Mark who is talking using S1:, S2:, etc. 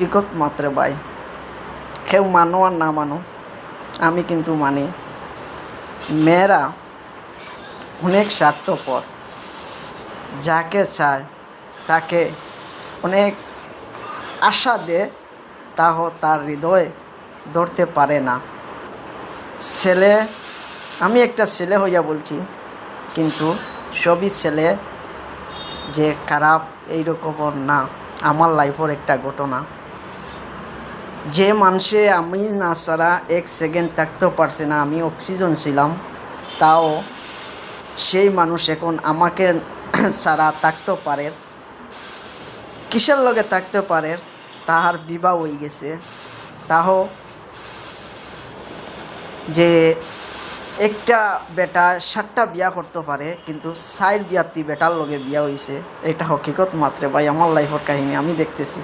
S1: হকিকত মাত্র ভাই, কেউ মানো আর না মানো, আমি কিন্তু মানি মেয়েরা অনেক স্বার্থপর। যাকে চায় তাকে অনেক আশা দেয়, তাও তার হৃদয় ধরতে পারে না। ছেলে, আমি একটা ছেলে হইয়া বলছি, কিন্তু সবই ছেলে যে খারাপ এইরকম না। আমার লাইফের একটা ঘটনা, যে মানুষে আমি না ছাড়া 1 সেকেন্ড থাকতেও পারছে না, আমি অক্সিজেন ছিলাম, তাও সেই মানুষ এখন আমাকে ছাড়া থাকতে পারে। কিসের লগে থাকতে পারে? তাহার বিবাহ হয়ে গেছে। তাও যে একটা বেটা 7টা বিয়া করতে পারে, কিন্তু 4 বিয়াতি বেটার লগে বিয়া হয়েছে। এটা হকিকত মাত্রে ভাই, আমার লাইফের কাহিনী আমি দেখতেছি।